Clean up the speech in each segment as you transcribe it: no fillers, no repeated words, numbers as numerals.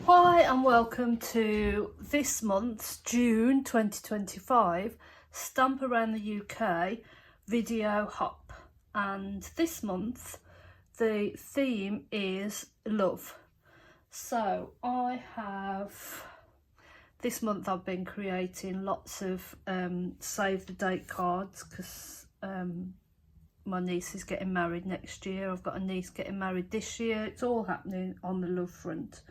Hi and welcome to this month's June 2025 Stamp Around the UK video hop, and this month the theme is love. So this month I've been creating lots of save the date cards because my niece is getting married next year. I've got a niece getting married this year. It's all happening on the love front.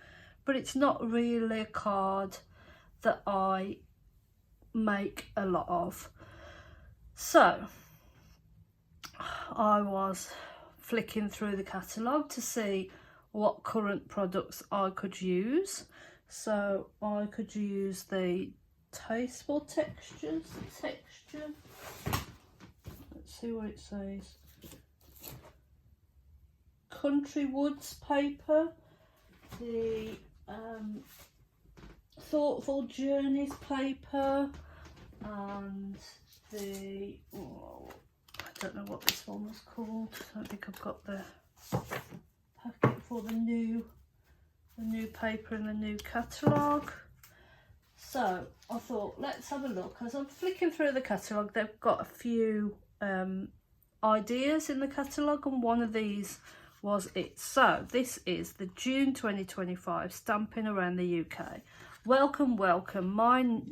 But it's not really a card that I make a lot of. So I was flicking through the catalogue to see what current products I could use. So I could use the Tasteful Textures texture. Let's see what it says. Country Woods paper. The Thoughtful Journeys paper, and the I don't know what this one was called. I don't think I've got the packet for the new paper in the new catalogue. So I thought, let's have a look. As I'm flicking through the catalogue, they've got a few ideas in the catalogue, and one of these was it. So this is the June 2025 Stamping Around the UK. Welcome. I'm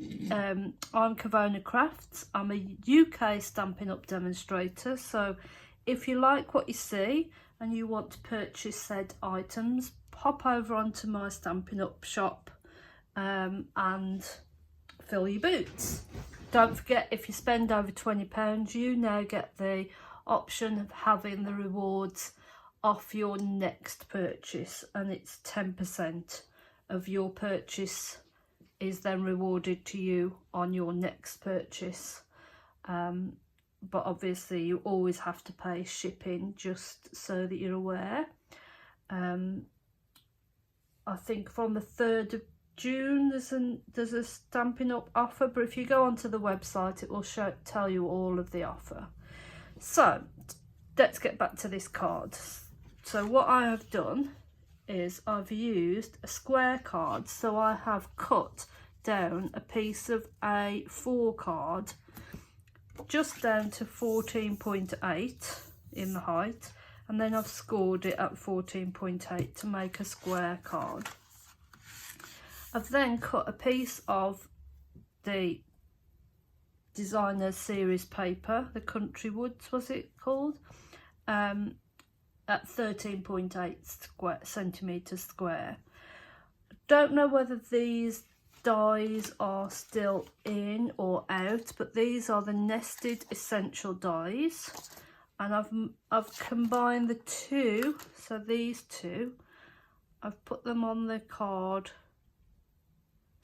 Kavona Crafts. I'm a UK Stampin' Up demonstrator. So if you like what you see and you want to purchase said items, pop over onto my Stampin' Up shop and fill your boots. Don't forget, if you spend over £20, you now get the option of having the rewards off your next purchase, and it's 10% of your purchase is then rewarded to you on your next purchase. But obviously you always have to pay shipping, just so that you're aware. I think from the 3rd of June there's a Stampin' Up offer, but if you go onto the website it will tell you all of the offer. So let's get back to this card. So what I have done is I've used a square card. So I have cut down a piece of A4 card just down to 14.8 in the height, and then I've scored it at 14.8 to make a square card. I've then cut a piece of the designer series paper, the Country Woods was it called, at 13.8 centimetres square. Don't know whether these dies are still in or out, but these are the nested essential dies, and I've combined the two. So these two, I've put them on the card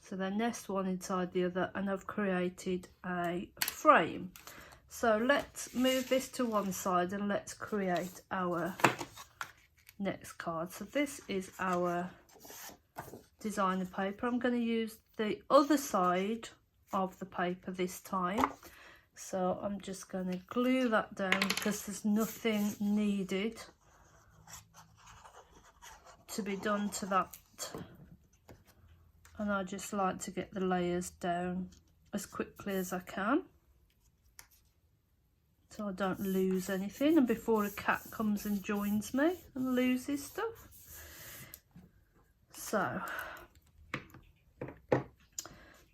so they nest one inside the other, and I've created a frame. So let's move this to one side and let's create our next card. So this is our designer paper. I'm going to use the other side of the paper this time. So I'm just going to glue that down because there's nothing needed to be done to that. And I just like to get the layers down as quickly as I can, so I don't lose anything, and before a cat comes and joins me and loses stuff. So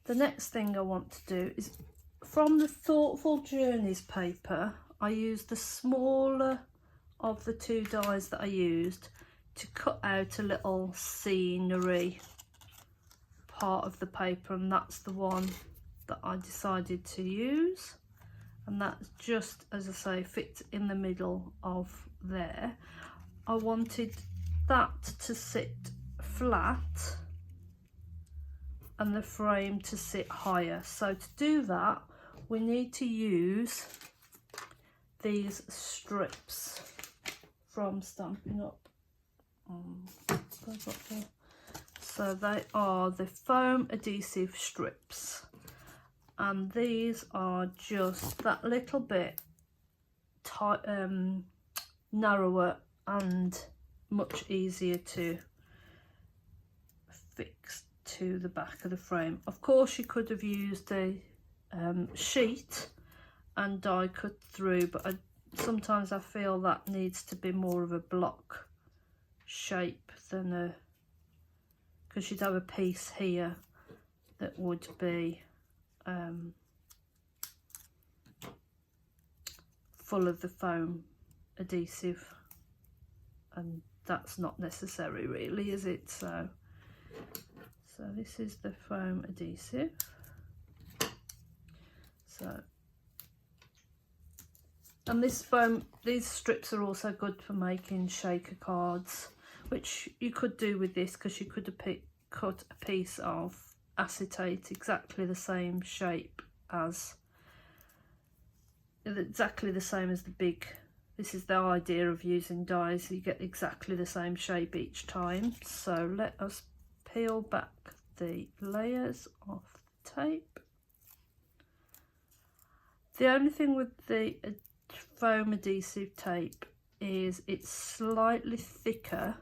the next thing I want to do is, from the Thoughtful Journeys paper, I used the smaller of the two dies that I used to cut out a little scenery part of the paper, and that's the one that I decided to use. And that just, as I say, fits in the middle of there. I wanted that to sit flat and the frame to sit higher. So to do that, we need to use these strips from Stampin' Up. So they are the foam adhesive strips, and these are just that little bit narrower and much easier to fit to the back of the frame. Of course you could have used a sheet and die cut through, but sometimes I feel that needs to be more of a block shape than a, because you'd have a piece here that would be full of the foam adhesive, and that's not necessary really, is it? So this is the foam adhesive. So, and this foam, these strips are also good for making shaker cards, which you could do with this, because you could have cut a piece of acetate exactly the same shape as, exactly the same as the big. This is the idea of using dies, you get exactly the same shape each time. So let us peel back the layers of tape. The only thing with the foam adhesive tape is it's slightly thicker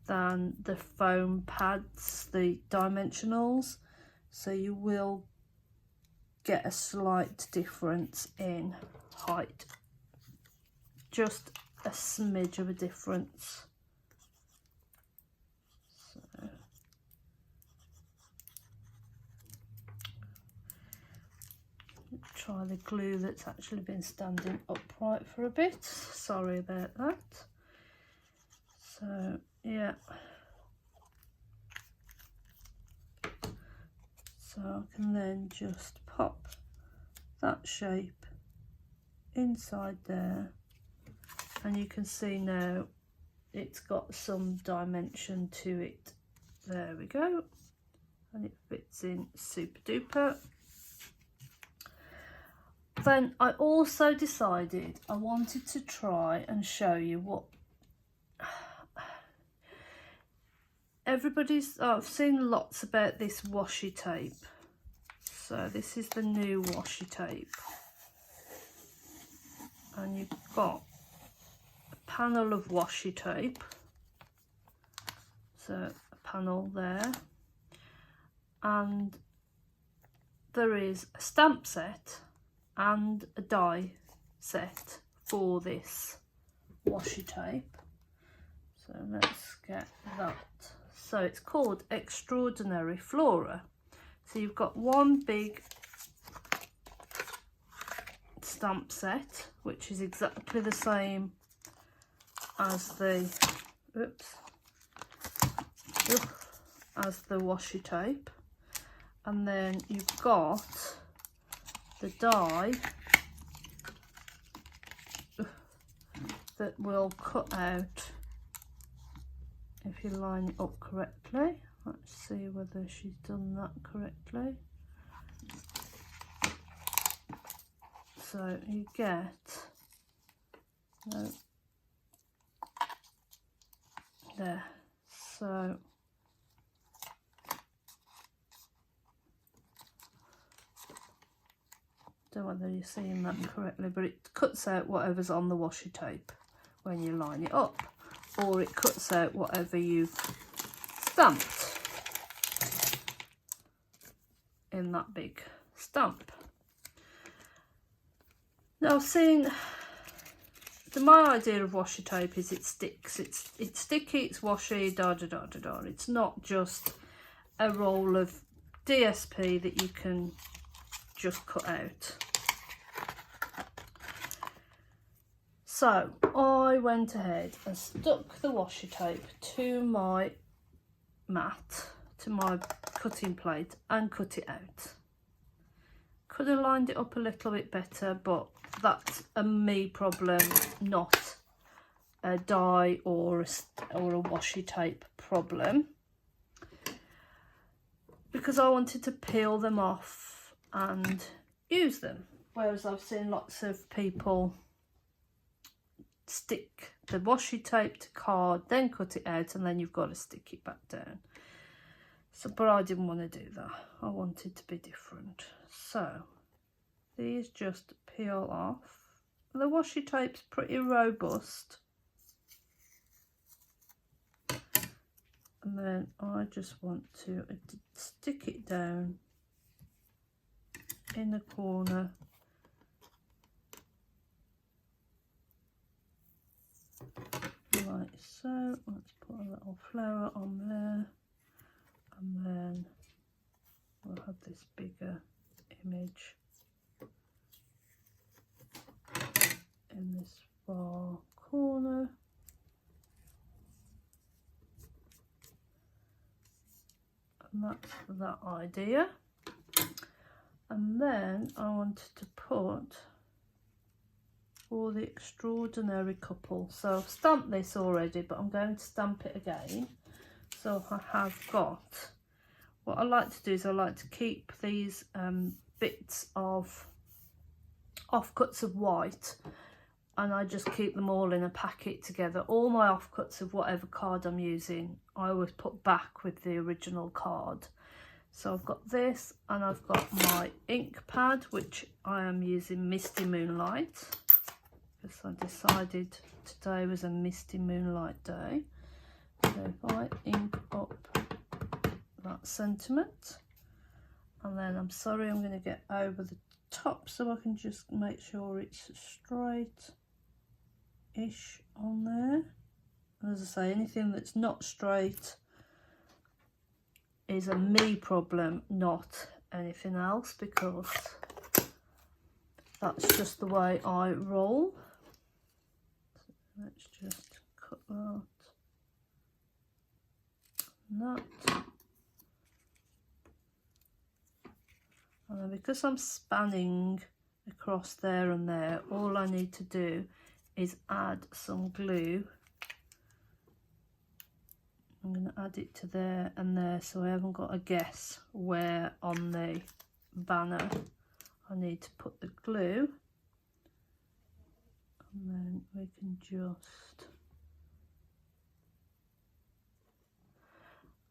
than the foam pads, the dimensionals, so you will get a slight difference in height, just a smidge of a difference. So try the glue that's actually been standing upright for a bit, sorry about that. So yeah, so I can then just pop that shape inside there, and you can see now it's got some dimension to it. There we go, and it fits in super duper. Then I also decided I wanted to try and show you what I've seen lots about this washi tape. So this is the new washi tape, and you've got a panel of washi tape, so a panel there, and there is a stamp set and a die set for this washi tape. So let's get that. So it's called Extraordinary Flora. So you've got one big stamp set, which is exactly the same as the as the washi tape, and then you've got the die that will cut out if you line it up correctly. Let's see whether she's done that correctly. So you get there. So don't know whether you're seeing that correctly, but it cuts out whatever's on the washi tape when you line it up, or it cuts out whatever you've stamped in that big stamp. Now I've seen, my idea of washi tape is it sticks, it's sticky, it's washy, da da da da da. It's not just a roll of DSP that you can just cut out. So I went ahead and stuck the washi tape to my mat, to my cutting plate, and cut it out. Could have lined it up a little bit better, but that's a me problem, not a die or a washi tape problem, because I wanted to peel them off and use them, whereas I've seen lots of people stick the washi tape to card, then cut it out, and then you've got to stick it back down. So, but I didn't want to do that. I wanted to be different. So these just peel off. The washi tape's pretty robust, and then I just want to stick it down in the corner like so. Let's put a little flower on there, and then we'll have this bigger image in this far corner. And that's that idea. And then I wanted to put for the extraordinary couple. So I've stamped this already, but I'm going to stamp it again. So I have got, what I like to do is I like to keep these bits of offcuts of white, and I just keep them all in a packet together. All my offcuts of whatever card I'm using, I always put back with the original card. So I've got this, and I've got my ink pad, which I am using Misty Moonlight, because I decided today was a Misty Moonlight day. So if I ink up that sentiment, and then I'm sorry, I'm going to get over the top so I can just make sure it's straight-ish on there. And as I say, anything that's not straight is a me problem, not anything else, because that's just the way I roll. So let's just cut that and that. And then because I'm spanning across there and there, all I need to do is add some glue. I'm going to add it to there and there, so I haven't got a guess where on the banner I need to put the glue. And then we can just,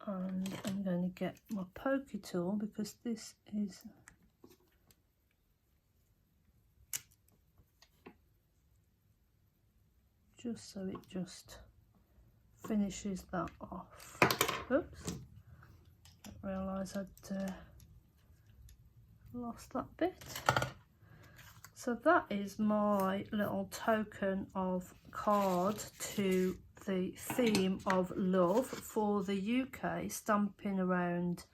and I'm going to get my pokey tool, because this is just so it just finishes that off. Oops, didn't realise I'd lost that bit. So that is my little token of card to the theme of love for the UK, stamping around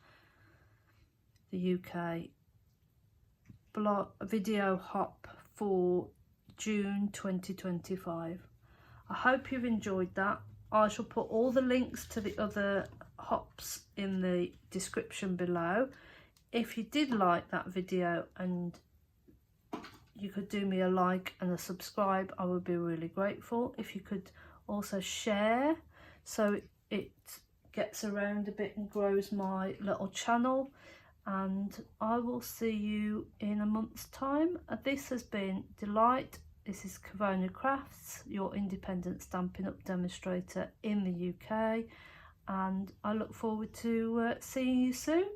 the UK video hop for June 2025. I hope you've enjoyed that. I shall put all the links to the other hops in the description below. If you did like that video and you could do me a like and a subscribe, I would be really grateful. If you could also share so it gets around a bit and grows my little channel. And I will see you in a month's time. This has been Delight. This is Kavona Crafts, your independent Stampin' Up demonstrator in the UK, and I look forward to seeing you soon.